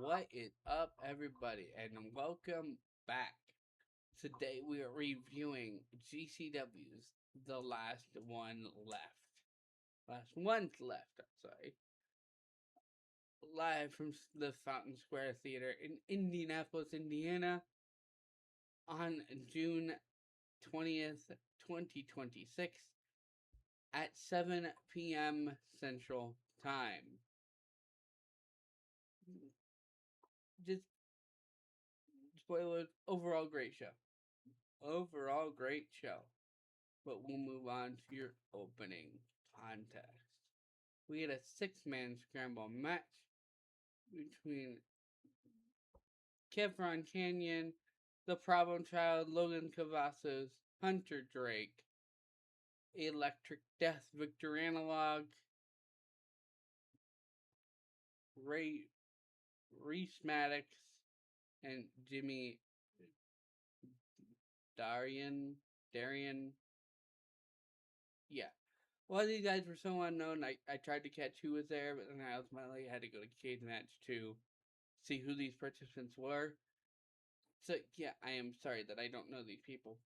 What is up, everybody, and welcome back. Today we are reviewing GCW's The Last One Left. Last One's Left, I'm sorry. Live from the Fountain Square Theater in Indianapolis, Indiana on June 20th, 2026 at 7 p.m. Central Time. Just spoilers, overall great show. Overall great show. But we'll move on to your opening contest. We had a 6-man scramble match between Kevron Canyon, The Problem Child, Logan Cavazos, Hunter Drake, Electric Death Victor Analog, Reese Maddox, and Jimmy Darian. Yeah. Well, these guys were so unknown, I tried to catch who was there, but then I ultimately had to go to Cage Match to see who these participants were. So, yeah, I am sorry that I don't know these people.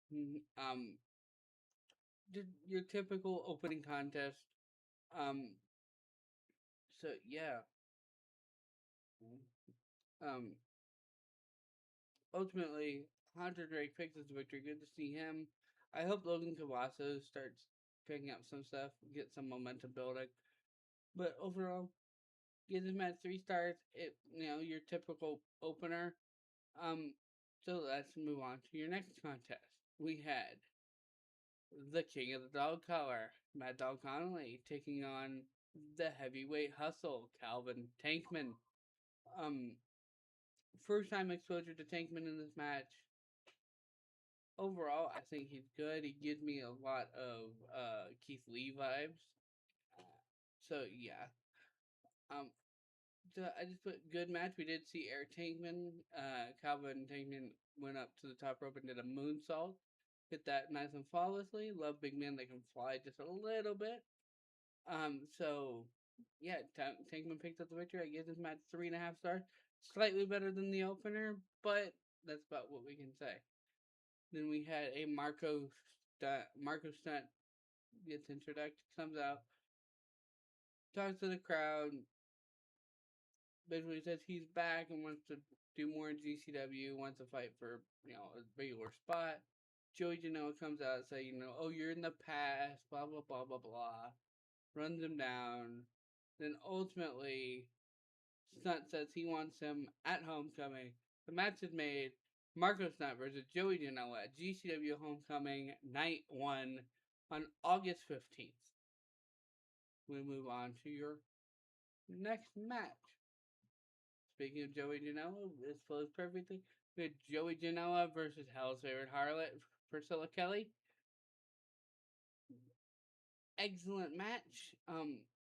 Your typical opening contest. Um, so, yeah. Um, Ultimately, Hunter Drake picks his victory. Good to see him. I hope Logan Cavazos starts picking up some stuff, get some momentum building. But overall, give this match 3 stars. Your typical opener. So let's move on to your next contest. We had the King of the Dog Collar, Mad Dog Connolly, taking on the Heavyweight Hustle, Calvin Tankman. First time exposure to Tankman in this match. Overall, I think he's good. He gives me a lot of Keith Lee vibes. So yeah. So I just put good match. We did see Eric Tankman. Calvin Tankman went up to the top rope and did a moonsault. Hit that nice and flawlessly. Love big men that can fly just a little bit. So yeah, Tankman picked up the victory. I give this match 3.5 stars. Slightly better than the opener, but that's about what we can say. Then we had a Marco Stunt gets introduced, comes out, talks to the crowd, basically says he's back and wants to do more in GCW, wants to fight for, a regular spot. Joey Janela comes out and say, oh, you're in the past, blah, blah, blah, blah, blah. Runs him down. Then ultimately, Stunt says he wants him at Homecoming. The match is made. Marco Stunt versus Joey Janela at GCW Homecoming Night 1 on August 15th. We move on to your next match. Speaking of Joey Janela, this flows perfectly. We had Joey Janela versus Hell's favorite harlot, Priscilla Kelly. Excellent match.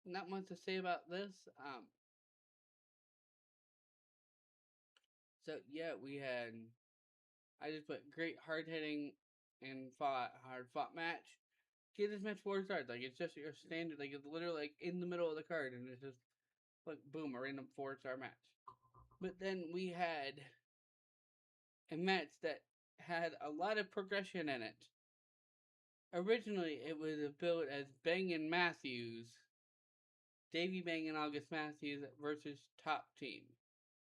Not much to say about this. So yeah, we had. I just put great hard hitting and hard fought match. Give this match 4 stars. Like it's just your standard. Like it's literally like in the middle of the card, and it's just like boom, a random 4-star match. But then we had a match that had a lot of progression in it. Originally, it was billed as Bang and Matthews, Davey Bang and August Matthews versus Top Team.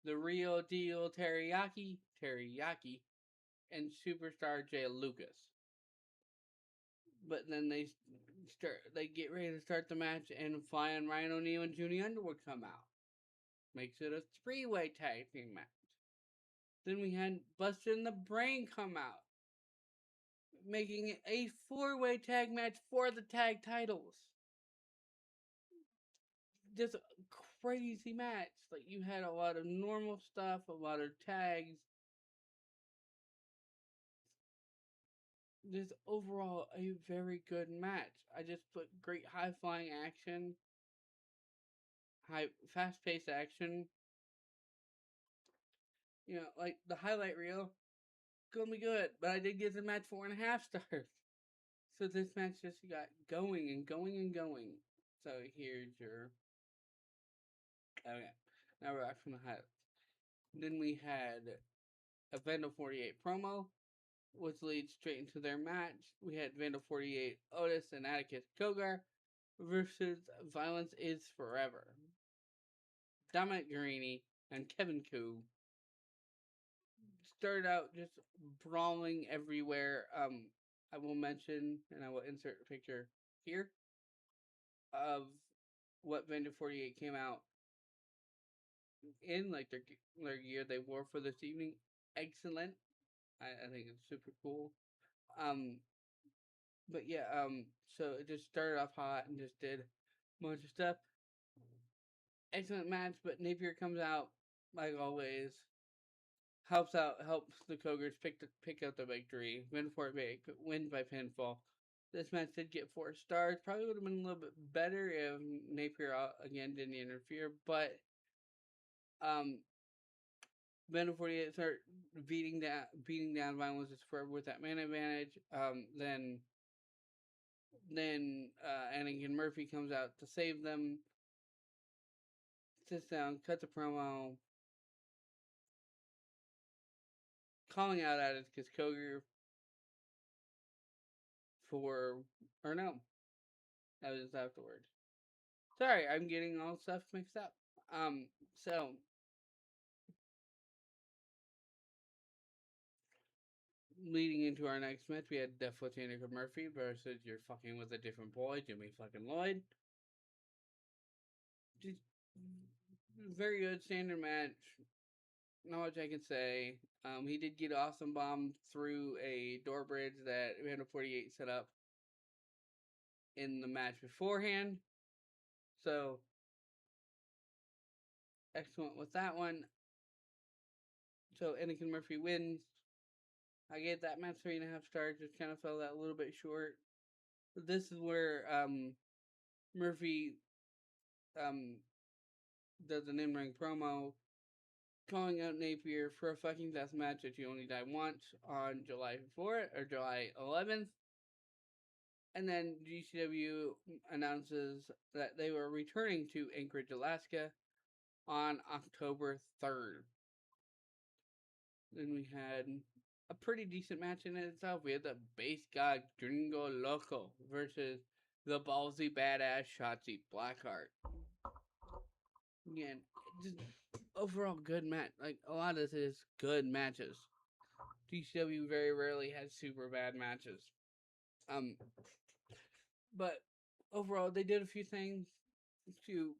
The Real Deal Teriyaki, and Superstar Jay Lucas. But then they get ready to start the match, and Flying Rhino Neo and Junie Underwood come out. Makes it a 3-way tag team match. Then we had Buster and the Brain come out, making it a 4-way tag match for the tag titles. Just a crazy match. Like you had a lot of normal stuff, a lot of tags. Just overall a very good match. I just put great high flying action, fast paced action. Like the highlight reel, gonna be good. But I did give the match 4.5 stars. So this match just got going and going and going. So here's your. Okay, now we're back from the highlights. Then we had a Vandal 48 promo, which leads straight into their match. We had Vandal 48 Otis and Atticus Kogar versus Violence is Forever. Dominic Guarini and Kevin Koo started out just brawling everywhere. I will mention, and I will insert a picture here of what Vandal 48 came out in, like their gear they wore for this evening. Excellent. I think it's super cool. Um, but yeah, so it just started off hot and just did a bunch of stuff. Excellent match, but Napier comes out like always, helps the Cogers pick out the victory. Win by pinfall. This match did get 4 stars. Probably would have been a little bit better if Napier again didn't interfere, but Band of 48 start beating down Violence is Forever with that man advantage. Then Anakin Murphy comes out to save them. Sits down, cuts a promo, calling out Atticus Koger for, or no, that was afterwards. Sorry, I'm getting all stuff mixed up. So leading into our next match, we had Def Anakin Murphy versus You're Fucking With a Different Boy, Jimmy fucking Lloyd. Just very good standard match. Not much I can say. He did get awesome bomb through a door bridge that Randall 48 set up in the match beforehand. So excellent with that one. So Anakin Murphy wins. I gave that match 3.5 stars. Just kind of fell that a little bit short. But this is where Murphy does an in-ring promo calling out Napier for a fucking death match that you only die once on July 4th or July 11th. And then GCW announces that they were returning to Anchorage, Alaska on October 3rd. Then we had a pretty decent match in itself. We had the base god Gringo Loco versus the ballsy badass Shotzi Blackheart. Again, just overall good match. Like, a lot of this is good matches. GCW very rarely has super bad matches. But overall, they did a few things to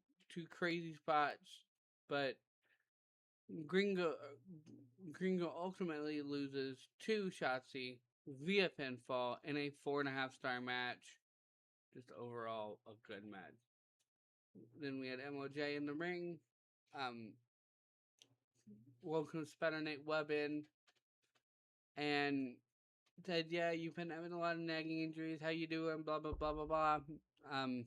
crazy spots, but Gringo ultimately loses to Shotzi via pinfall in a 4.5 star match. Just overall a good match. Then we had MOJ in the ring. Welcome Spider Nate Webb in and said, "Yeah, you've been having a lot of nagging injuries. How you doing? Blah blah blah blah blah." And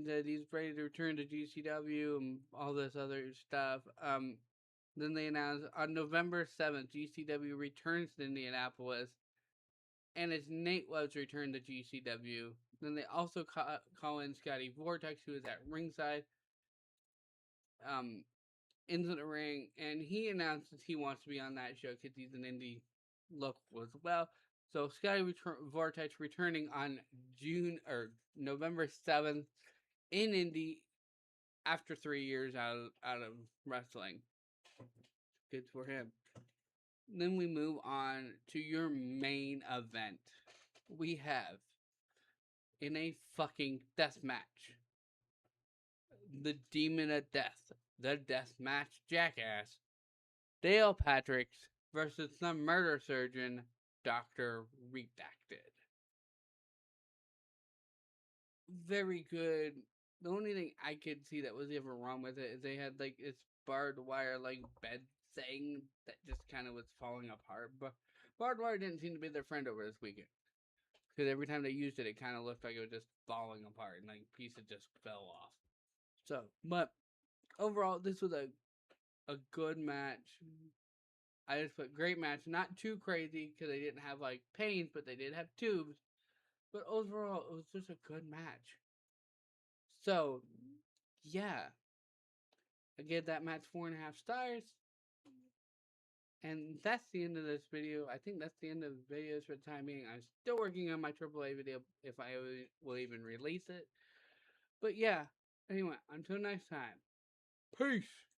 that he's ready to return to GCW and all this other stuff. Then they announced on November 7th, GCW returns to Indianapolis, and it's Nate Webb's return to GCW. Then they also call in Scotty Vortex, who is at ringside, into the ring, and he announces he wants to be on that show because he's an indie local as well. So Scotty Vortex returning on November 7th in Indy after 3 years out of wrestling. Good for him. Then we move on to your main event. We have, in a fucking death match, the Demon of Death, the death match jackass, Dale Patricks versus the murder surgeon, Dr. Redacted. Very good. The only thing I could see that was ever wrong with it is they had like this barbed wire like bed thing that just kind of was falling apart. But barbed wire didn't seem to be their friend over this weekend. Because every time they used it, it kind of looked like it was just falling apart and like pieces just fell off. So, but overall, this was a good match. I just put great match, not too crazy because they didn't have like pains, but they did have tubes. But overall, it was just a good match. So, yeah. I gave that match 4.5 stars. And that's the end of this video. I think that's the end of the videos for the time being. I'm still working on my AAA video if I will even release it. But yeah, anyway, until next time. Peace.